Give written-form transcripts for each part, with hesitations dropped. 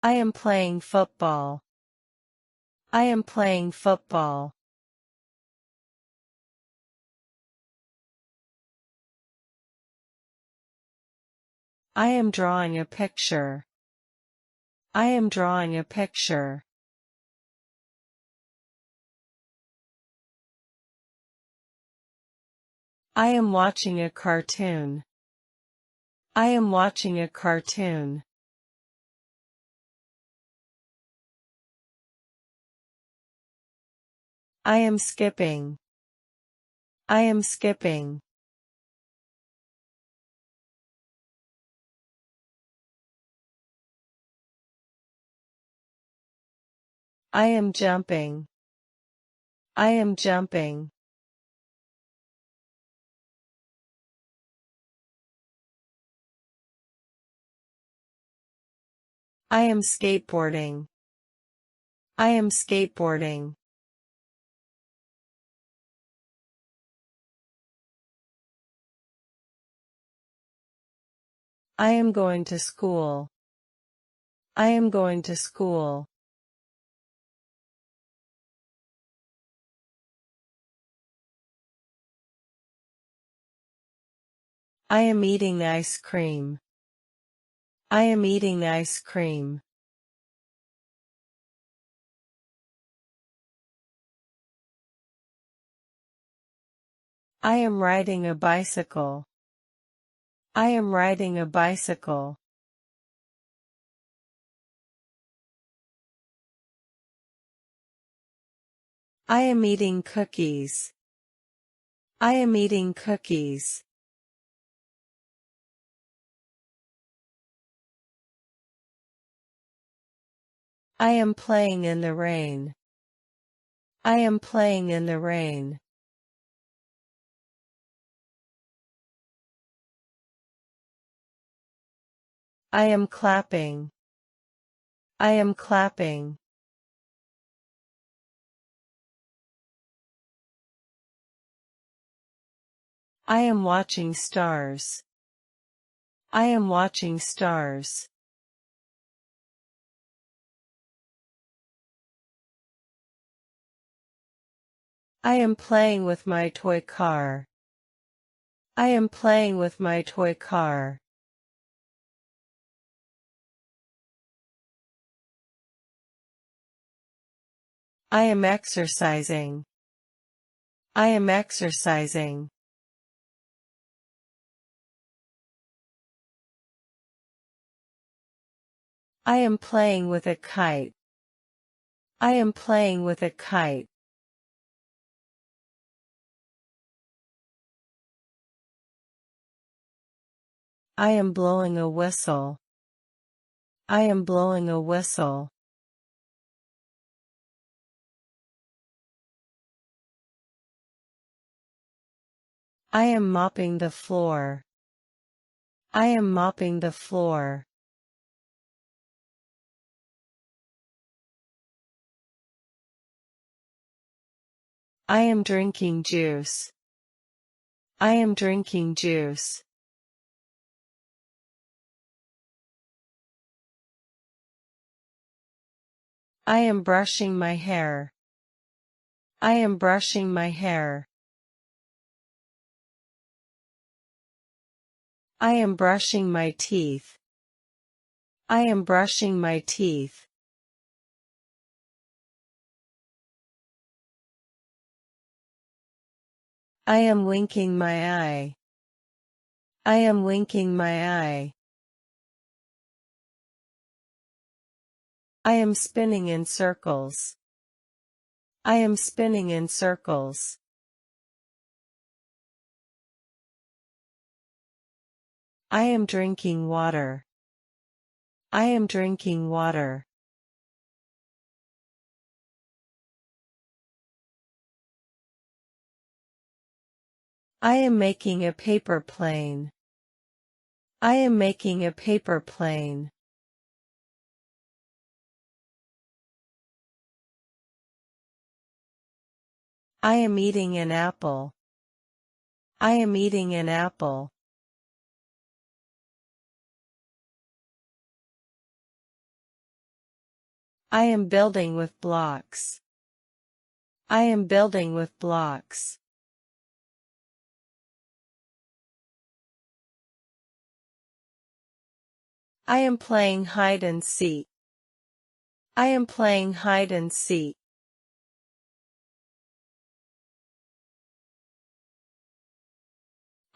I am playing football. I am playing football. I am drawing a picture. I am drawing a picture. I am watching a cartoon. I am watching a cartoon. I am skipping. I am skipping. I am jumping. I am jumping. I am skateboarding. I am skateboarding. I am going to school. I am going to school. I am eating ice cream. I am eating ice cream. I am riding a bicycle. I am riding a bicycle. I am eating cookies. I am eating cookies. I am playing in the rain. I am playing in the rain. I am clapping. I am clapping. I am watching stars. I am watching stars. I am playing with my toy car. I am playing with my toy car. I am exercising. I am exercising. I am playing with a kite. I am playing with a kite. I am blowing a whistle. I am blowing a whistle. I am mopping the floor. I am mopping the floor. I am drinking juice. I am drinking juice. I am brushing my hair. I am brushing my hair. I am brushing my teeth. I am brushing my teeth. I am winking my eye. I am winking my eye. I am spinning in circles. I am spinning in circles. I am drinking water. I am drinking water. I am making a paper plane. I am making a paper plane. I am eating an apple. I am eating an apple. I am building with blocks. I am building with blocks. I am playing hide and seek. I am playing hide and seek.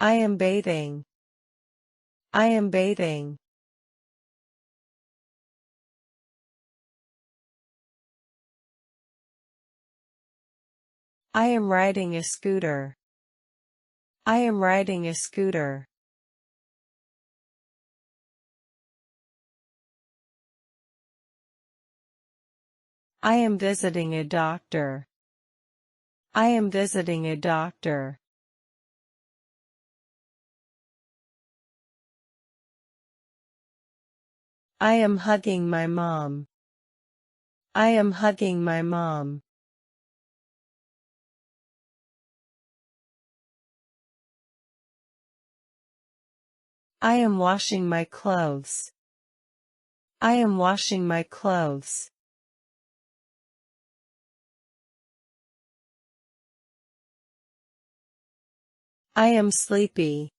I am bathing. I am bathing. I am riding a scooter. I am riding a scooter. I am visiting a doctor. I am visiting a doctor. I am hugging my mom. I am hugging my mom. I am washing my clothes. I am washing my clothes. I am sleepy.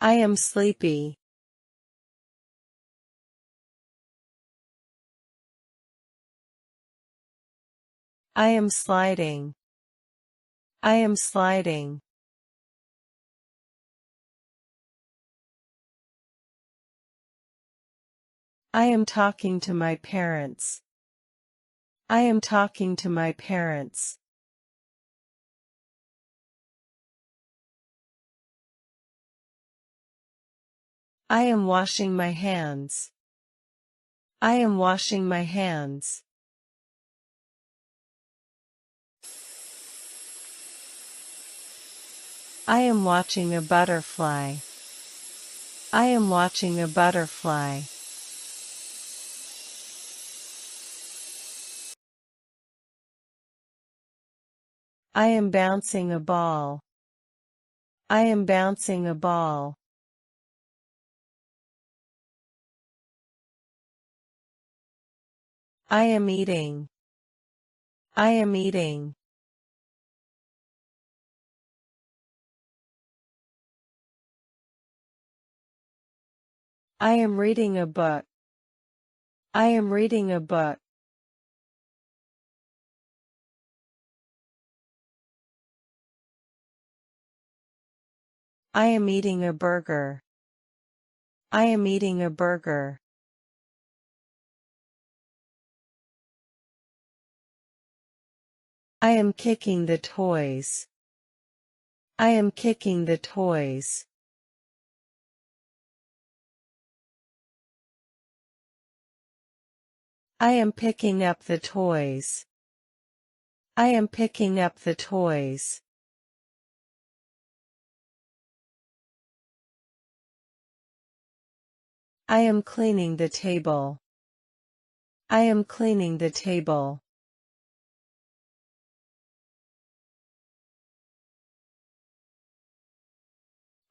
I am sleepy. I am sliding. I am sliding. I am talking to my parents. I am talking to my parents. I am washing my hands. I am washing my hands. I am watching a butterfly. I am watching a butterfly. I am bouncing a ball. I am bouncing a ball. I am eating. I am eating. I am reading a book. I am reading a book. I am eating a burger. I am eating a burger. I am kicking the toys. I am kicking the toys. I am picking up the toys. I am picking up the toys. I am cleaning the table. I am cleaning the table.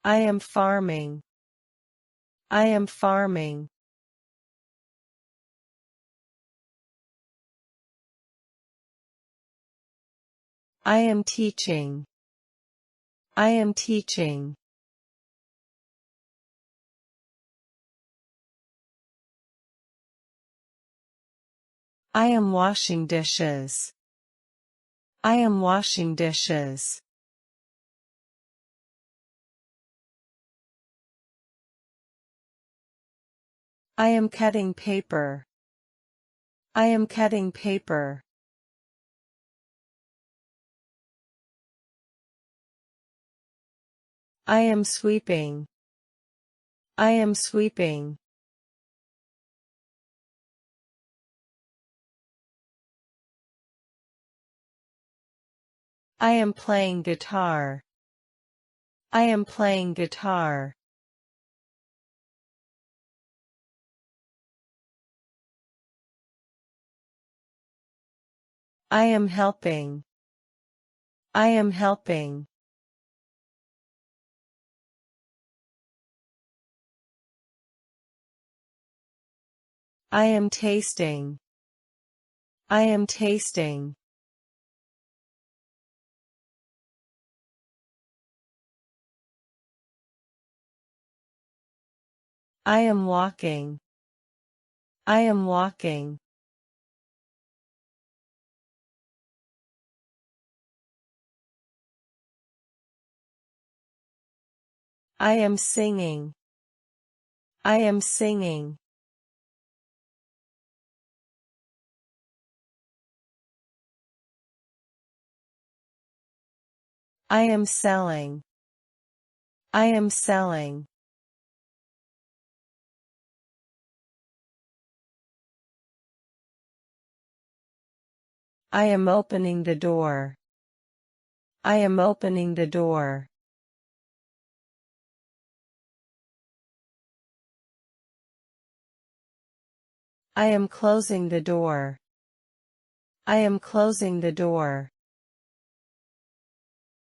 I am farming. I am farming. I am teaching. I am teaching. I am washing dishes. I am washing dishes. I am cutting paper. I am cutting paper. I am sweeping. I am sweeping. I am playing guitar. I am playing guitar. I am helping. I am helping. I am tasting. I am tasting. I am walking. I am walking. I am singing. I am singing. I am selling. I am selling. I am opening the door. I am opening the door. I am closing the door. I am closing the door.